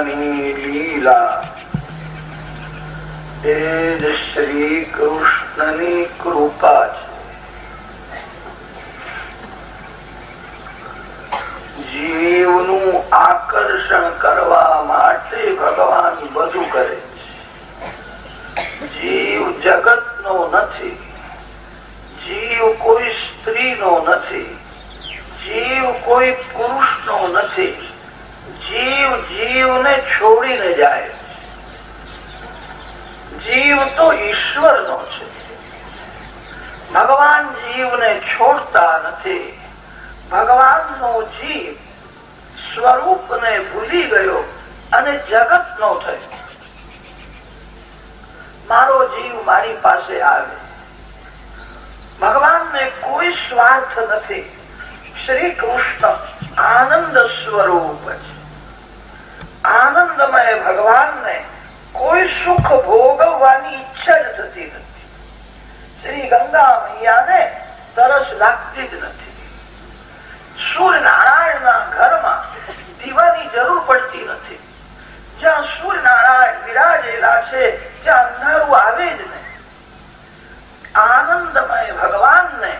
કૃષ્ણની લીલા, એ જ શ્રી કૃષ્ણની કૃપા છે. જીવનું આકર્ષણ કરવા માટે ભગવાન બધું કરે છે. જીવ જગતનો નથી, જીવ કોઈ સ્ત્રીનો નથી, જીવ કોઈ પુરુષનો નથી. જીવ જીવને છોડીને જાય. જીવ તો ઈશ્વરનો છે. ભગવાન જીવને છોડતા નથી. ભગવાનનો જીવ સ્વરૂપને ભૂલી ગયો અને જગતનો થયો. મારો જીવ મારી પાસે આવે. ભગવાનને કોઈ સ્વાર્થ નથી. શ્રી કૃષ્ણ આનંદ સ્વરૂપ છે. આનંદમય ભગવાનને કોઈ સુખ ભોગવવાની ઈચ્છા જ થતી નથી. શ્રી ગંગા મૈયાને તરસ લાગતી જ નથી. સૂર્યનારાયણના ઘરમાં દીવાની જરૂર પડતી નથી. જ્યાં સૂર્યનારાયણ વિરાજેલા છે ત્યાં અંધારું આવે જ નહીં. આનંદમય ભગવાનને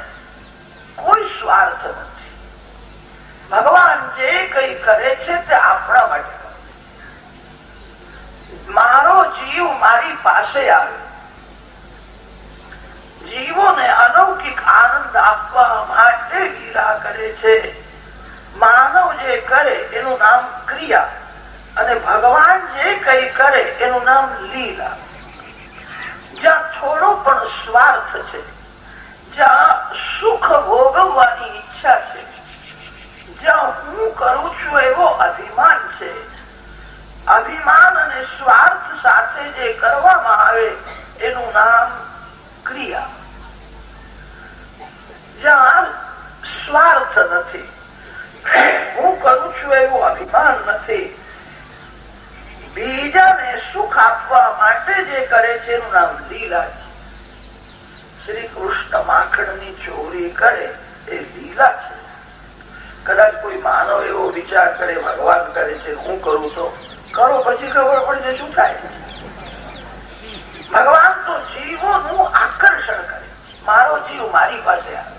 કોઈ સ્વાર્થ નથી. ભગવાન જે કઈ કરે છે તે આપણા માટે. મારો જીવ મારી પાસે આવે. જીવોને અલૌકિક આનંદ આપવા માટે લીલા કરે છે. માનવ જે કરે એનું નામ ક્રિયા અને ભગવાન જે કઈ કરે એનું નામ લીલા. જ્યાં થોડો પણ સ્વાર્થ છે, જ્યાં સુખ ભોગવવાની ઈચ્છા છે, જ્યાં હું કરું છું એવો અભિમાન છે, અભિમાન અને સ્વાર્થ સાથે જે કરવામાં આવે એનું નામ ક્રિયા. જ્યાં સ્વાર્થ નથી, હું કરું છું એવું અભિમાન નથી, બીજાને સુખ આપવા માટે જે કરે છે એનું નામ લીલા છે. શ્રી કૃષ્ણ માખણની ચોરી કરે એ લીલા છે. કદાચ કોઈ માનવ એવો વિચાર કરે ભગવાન કરે છે હું કરું તો કરો, પછી ખબર પડશે શું થાય. ભગવાન તો જીવોનું આકર્ષણ કરે. મારો જીવ મારી પાસે આવે.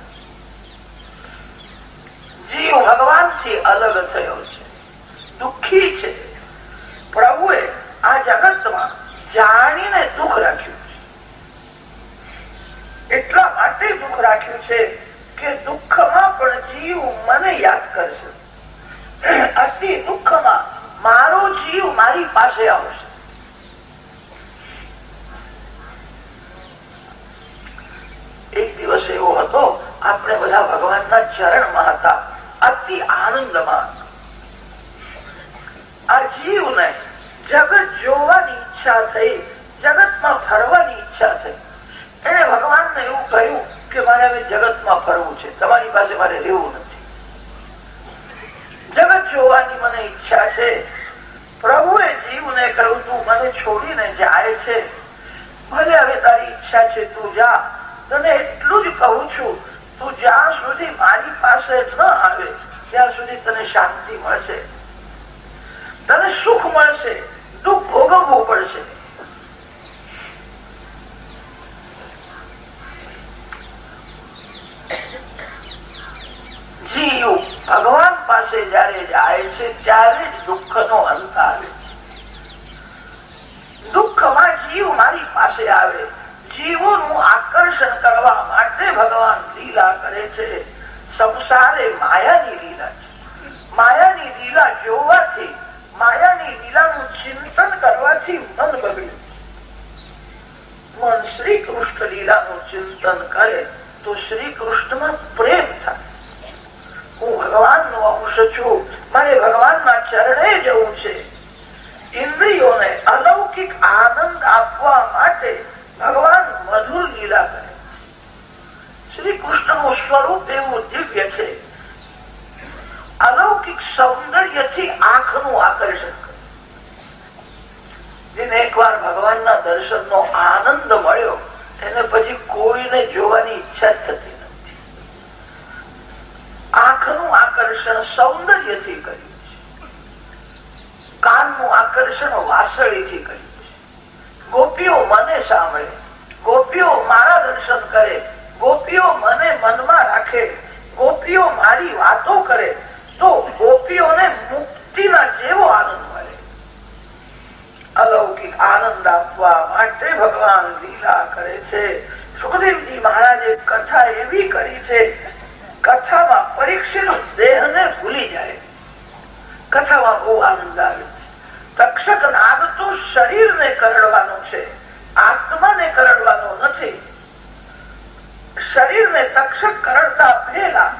જીવ ભગવાનથી અલગ થયો છે, દુઃખી છે. પ્રભુએ આ જગતમાં જાણીને દુઃખ રાખ્યું છે. એટલા માટે દુઃખ રાખ્યું છે કે દુઃખમાં પણ જીવ મને યાદ કરશે. અતિ દુઃખમાં મારો જીવ મારી પાસે આવશે. એક દિવસ એવો હતો, આપણે બધા ભગવાનના ચરણમાં હતા, અતિ આનંદમાં. આ જીવને જગત જોવાની ઈચ્છા થઈ, જગતમાં ફરવાની ઈચ્છા થઈ. એને ભગવાનને એવું કહ્યું કે મારે હવે જગતમાં ફરવું છે, તમારી પાસે મારે રહેવું નથી. જગત જોવાની મને ઈચ્છા છે. પ્રભુએ જીવને કહ્યું તું મને છોડીને જાય છે, ભલે હવે તારી ઈચ્છા છે તું જા. તને એટલું જ કહું છું, તું જ્યાં સુધી મારી પાસે ન આવે ત્યાં સુધી તને શાંતિ મળશે, તને સુખ મળશે, દુઃખ ભોગવવું પડશે. જીવ ભગવાન પાસે જયારે જાય છે ત્યારે જ દુઃખનો અંત આવે છે. દુઃખમાં જીવ મારી પાસે આવે. જીવોનું આકર્ષણ કરવા માટે ભગવાન લીલા કરે છે. સંસારે માયાની લીલા છે. માયાની લીલા જોવાથી, માયાની લીલાનું ચિંતન કરવાથી મન બગડે. મન શ્રી કૃષ્ણ લીલાનું ચિંતન કરે તો શ્રી કૃષ્ણમાં પ્રેમ થાય. હું ભગવાનનો અંશ છું, મારે ભગવાનના ચરણે જવું છે. ઇન્દ્રિયોને અલૌકિક આનંદ આપવા માટે ભગવાન મધુર લીલા કરે. શ્રી કૃષ્ણનું સ્વરૂપ એવું દિવ્ય છે, અલૌકિક સૌંદર્યથી આંખનું આકર્ષણ કરે. જેને એકવાર ભગવાનના દર્શનનો આનંદ મળ્યો એને પછી કોઈને જોવાની ઈચ્છા થતી નથી. આંખનું આકર્ષણ સૌંદર્યથી કર્યું છે. કાનનું આકર્ષણ વાસળીથી કર્યું છે. ગોપીઓ મને સાંભળે, ગોપીઓ મારા દર્શન કરે, ગોપીઓ મને મનમાં રાખે, ગોપીઓ મારી વાતો કરે તો ગોપીઓને મુક્તિના જેવો આનંદ મળે. અલૌકિક આનંદ આપવા માટે ભગવાન લીલા કરે છે. સુખદેવજી મહારાજે કથા એવી કરી છે, કથામાં પરીક્ષિત દેહને ભૂલી જાય. કથામાં બહુ આનંદ આવે છે. તક્ષક નાગ તો શરીરને કરડવાનો છે, આત્માને કરડવાનો નથી. શરીરને તક્ષક કરડતા પહેલા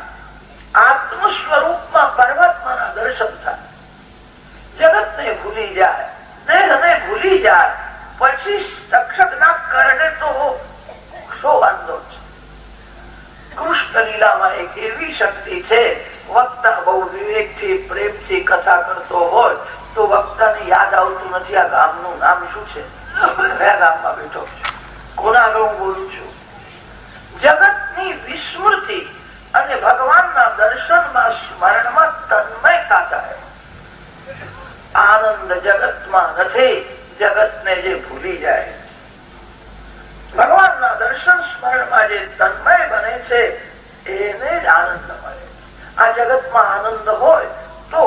આત્મ સ્વરૂપમાં પરમાત્માના દર્શન થાય. જગતને ભૂલી જાય, દેહને ભૂલી જાય, પછી તક્ષક ના કરડે તો શો વાંધો છે. કૃષ્ણ લીલામાં એક એવી શક્તિ છે, વક્તા બહુ વિવેકથી પ્રેમથી કથા કરતો હોય તો વક્તાને યાદ આવતું નથી આ ગામનું નામ શું છે, કયા ગામમાં બેઠો છે, કોના આગળ હું બોલું છું. જગતની વિસ્મૃતિ અને ભગવાનના દર્શનમાં સ્મરણમાં તન્મયતા થાય. આનંદ જગતમાં નથી, જગતને જે ભૂલી જાય. ભગવાનના દર્શન સ્મરણમાં જે તન્મય બને છે એને જ આનંદ મળે. આ જગતમાં આનંદ હોય તો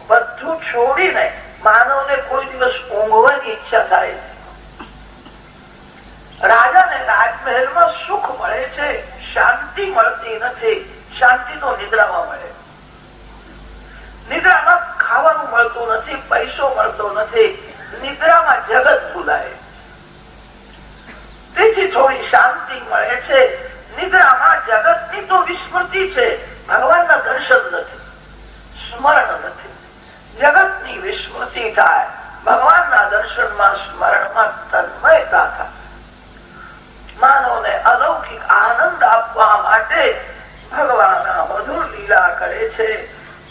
બધું છોડીને માનવને કોઈ દિવસ ઊંઘવાની ઈચ્છા થાય. રાજાને રાજમહેલમાં સુખ મળે છે, શાંતિ મળતી નથી. શાંતિ તો નિદ્રામાં મળે. નિદ્રામાં ખાવાનું મળતું નથી, પૈસો મળતો નથી, નિદ્રામાં જગત ભૂલાય. તેથી થોડી શાંતિ મળે છે. નિદ્રામાં જગતની તો વિસ્મૃતિ છે, ભગવાનના દર્શન નથી, સ્મરણ નથી. જગતની વિસ્મૃતિ થાય, ભગવાનના દર્શનમાં સ્મરણમાં તન્મયતા થાય. માનવને અલૌકિક આનંદ આપવા માટે ભગવાન મધુર લીલા કરે છે.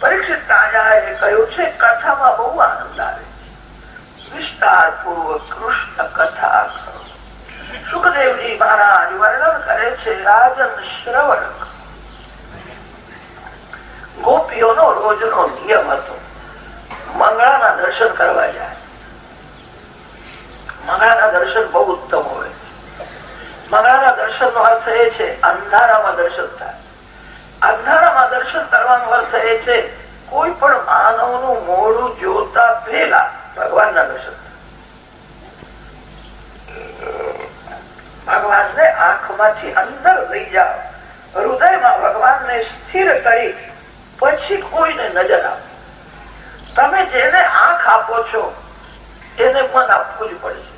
પરીક્ષિત રાજાએ કહ્યું છે કથામાં બહુ આનંદ આવે છે, વિસ્તાર પૂર્વક કૃષ્ણ કથા કરો. સુખદેવજી મહારાજ વર્ણન કરે છે, રાજન શ્રવણ. ગોપીઓનો રોજનો નિયમ હતો, મંગળાના દર્શન કરવા જાય. મંગળાના દર્શન બહુ ઉત્તમ હોય. મંગળાના દર્શન નો અર્થ એ છે અંધારામાં દર્શન થાય. અંધારામાં દર્શન કરવાનો અર્થ એ છે કોઈ પણ માનવનું મોઢું જોતા પહેલા ભગવાનના દર્શન થાય. ભગવાનને આંખમાંથી અંદર લઈ જાઓ, હૃદયમાં ભગવાનને સ્થિર કરી પછી કોઈને નજર આપો. તમે જેને આંખ આપો છો એને મન આપવું જ પડશે.